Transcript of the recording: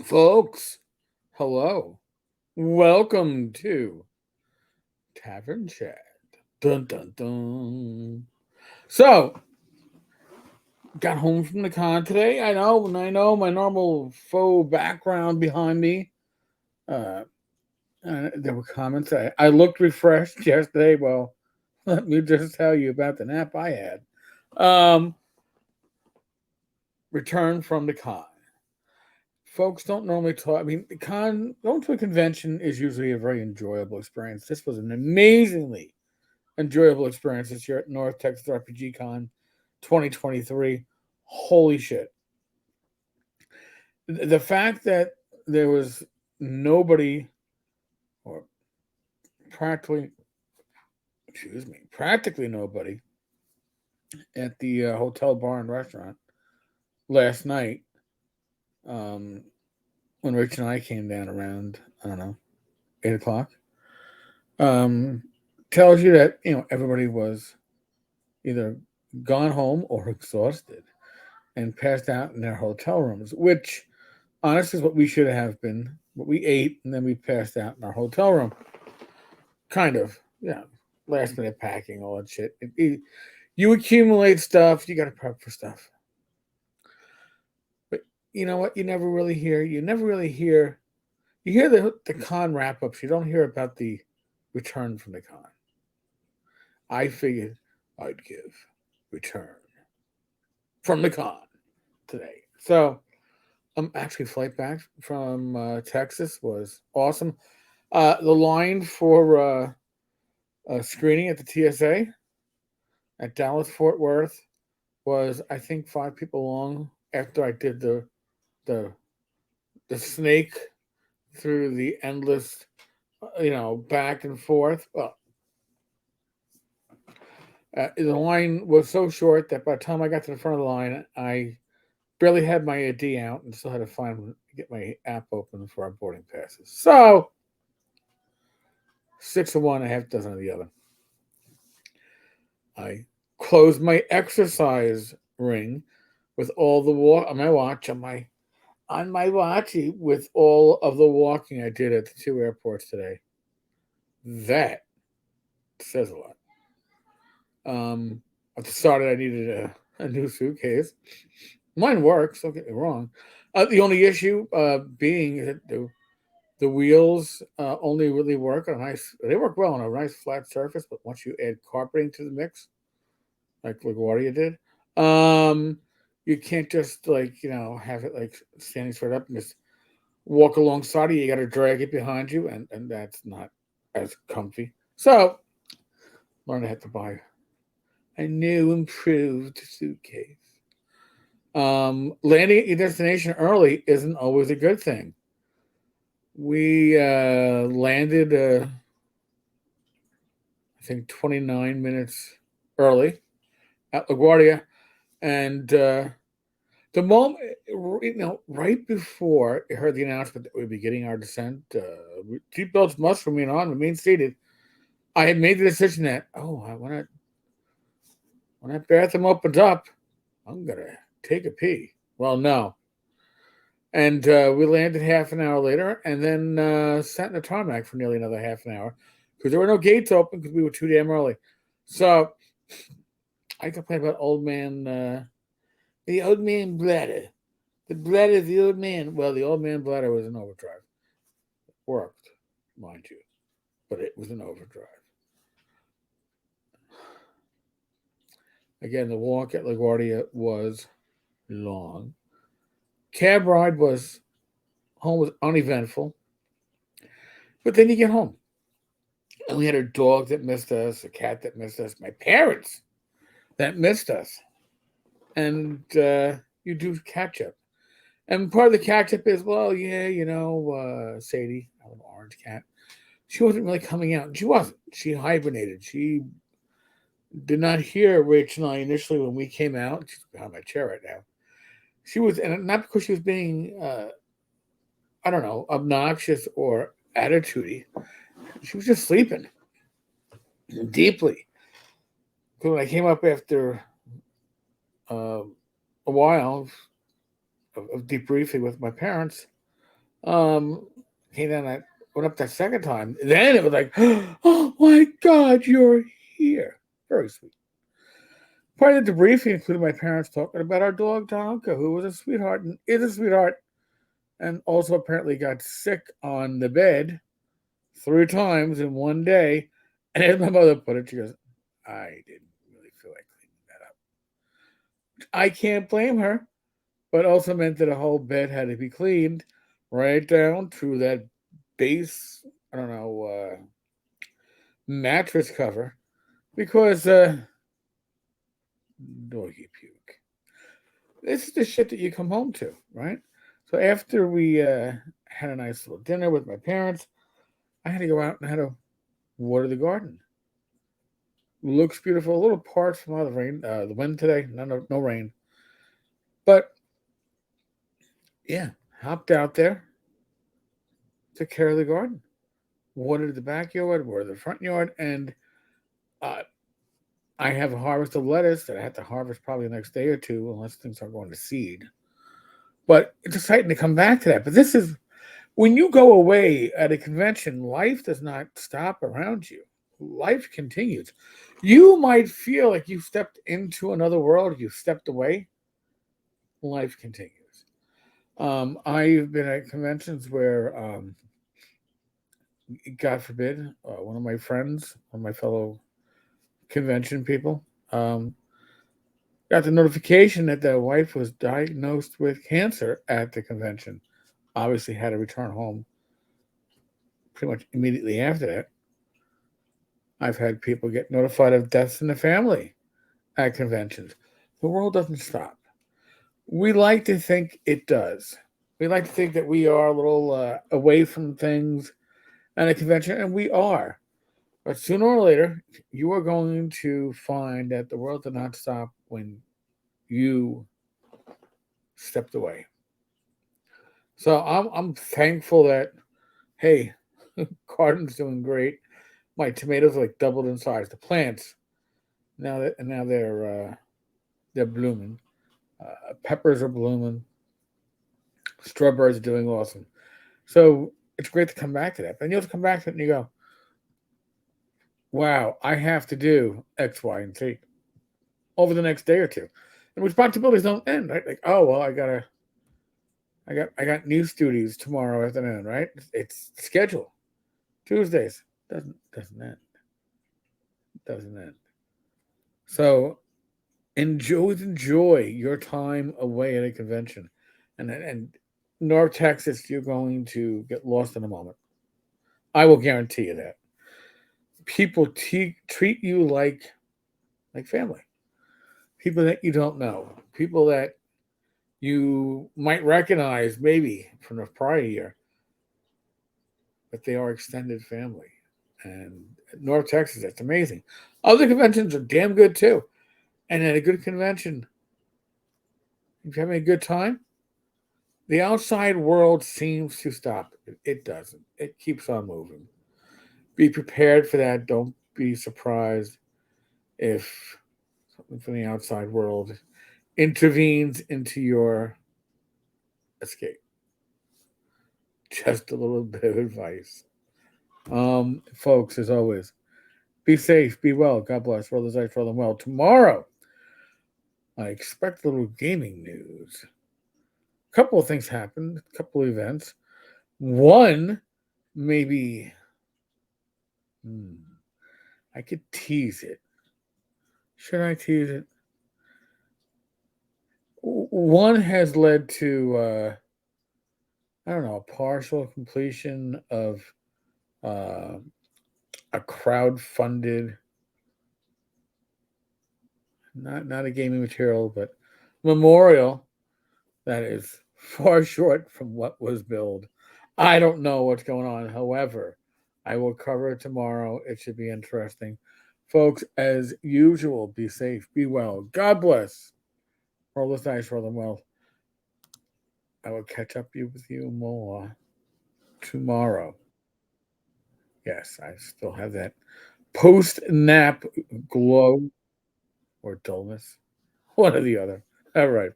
Folks, hello. Welcome to Tavern Chat. Dun dun dun. So, got home from the con today. I know my normal faux background behind me. Uh, there were comments. I looked refreshed yesterday. Well, let me just tell you about the nap I had. Um, Returned from the con. Folks don't normally talk. I mean, the con going to a convention is usually a very enjoyable experience. This was an amazingly enjoyable experience this year at North Texas RPG Con 2023. Holy shit! The fact that there was nobody, or practically, practically nobody at the hotel bar and restaurant last night. Um, when Rich and I came down around, I don't know, 8 o'clock. Um, Tells you that everybody was either gone home or exhausted and passed out in their hotel rooms, which honestly is what we should have been. But we ate and then we passed out in our hotel room. Kind of, yeah. Last minute packing, all that shit. You accumulate stuff, you got to prep for stuff. But you know what? You never really hear. You never really hear. You hear the con wrap ups. You don't hear about the return from the con. I figured I'd give return from the con today. So actually, flight back from Texas was awesome. The line for screening at the TSA at Dallas Fort Worth was, I think, 5 people long. After I did the the snake through the endless, back and forth. Well, the line was so short that by the time I got to the front of the line, I barely had my ID out and still had to get my app open for our boarding passes. So 6 of one, a half dozen of the other. I closed my exercise ring with all the walk on my watch on my watch with all of the walking I did at the two airports today. That says a lot. At the start, I needed a new suitcase. Mine works. Don't get me wrong. The only issue being that the wheels only really work on a nice. They work well on a nice flat surface, but once you add carpeting to the mix, like LaGuardia did, um, you can't just have it like standing straight up and just walk alongside of you. You got to drag it behind you, and that's not as comfy. So learn to have to buy a new improved suitcase. Landing at your destination early isn't always a good thing. We landed, I think, 29 minutes early at LaGuardia, and the moment, right before I heard the announcement that we'd be getting our descent, seatbelts must remain on, remain seated. I had made the decision that when that bathroom opens up, I'm gonna take a pee. Well, no, and we landed half an hour later, and then sat in the tarmac for nearly another half an hour because there were no gates open because we were too damn early. So I complained about the old man bladder. The bladder of the old man. Well, the old man bladder was in overdrive. Worked, mind you, but it was in overdrive. Again, the walk at LaGuardia was long. Cab ride was home was uneventful, but then you get home, and we had a dog that missed us, a cat that missed us, my parents that missed us, and you do catch up. And part of the catch up is, well, yeah, Sadie, our little orange cat, she wasn't really coming out. She wasn't. She hibernated. She did not hear Rach and I initially when we came out. She's behind my chair right now. She was, and not because she was being, I don't know, obnoxious or attitudey. She was just sleeping deeply. Because when I came up after uh, a while of debriefing with my parents, Um, Came down, I went up that second time. Then it was like, oh my God, you're here. Very sweet. Part of the debriefing included my parents talking about our dog Tonka, who was a sweetheart and is a sweetheart, and also apparently got sick on the bed 3 times in one day. And as my mother put it, she goes, I didn't really feel like cleaning that up. I can't blame her, but also meant that a whole bed had to be cleaned right down to that base, I don't know, mattress cover because doggy puke. This is the shit that you come home to, right? So after we had a nice little dinner with my parents, I had to go out and I had to water the garden. Looks beautiful. A little parched from all the rain, the wind today. No rain, but yeah, hopped out there, took care of the garden, watered the backyard, watered the front yard, and uh, I have a harvest of lettuce that I have to harvest probably the next day or two, unless things are going to seed. But it's exciting to come back to that. But this is when you go away at a convention, life does not stop around you. Life continues. You might feel like you stepped into another world, you stepped away, life continues. I've been at conventions where, God forbid, one of my friends, one of my fellow convention people, got the notification that their wife was diagnosed with cancer at the convention. Obviously, had to return home pretty much immediately after that. I've had people get notified of deaths in the family at conventions. The world doesn't stop. We like to think it does. We like to think that we are a little away from things at a convention, and we are. But sooner or later, you are going to find that the world did not stop when you stepped away. So I'm thankful that hey, garden's doing great. My tomatoes are like doubled in size. The plants now they're blooming. Peppers are blooming. Strawberries are doing awesome. So it's great to come back to that. But you have to come back to it and you go, wow, I have to do X, Y, and Z over the next day or two. And responsibilities don't end, right? Like, oh well, I got news duties tomorrow afternoon, right? It's scheduled. Tuesdays doesn't end. Doesn't end. So enjoy your time away at a convention, and North Texas, you're going to get lost in a moment. I will guarantee you that. People treat you like family. People that you don't know. People that you might recognize maybe from the prior year, but they are extended family. And North Texas, that's amazing. Other conventions are damn good too. And at a good convention, if you're having a good time, the outside world seems to stop. It doesn't. It keeps on moving. Be prepared for that. Don't be surprised if something from the outside world intervenes into your escape. Just a little bit of advice. Folks, as always, be safe, be well. God bless. Roll the dice, roll them well. Tomorrow, I expect a little gaming news. A couple of things happened, a couple of events. One, maybe, I could tease it. Should I tease it? One has led to, I don't know, a partial completion of uh, a crowd-funded, not a gaming material, but memorial that is far short from what was billed. I don't know what's going on. However, I will cover it tomorrow. It should be interesting. Folks, as usual, be safe, be well. God bless. Roll the dice, roll them well. I will catch up with you more tomorrow. Yes, I still have that post nap glow or dullness. One or the other. All right.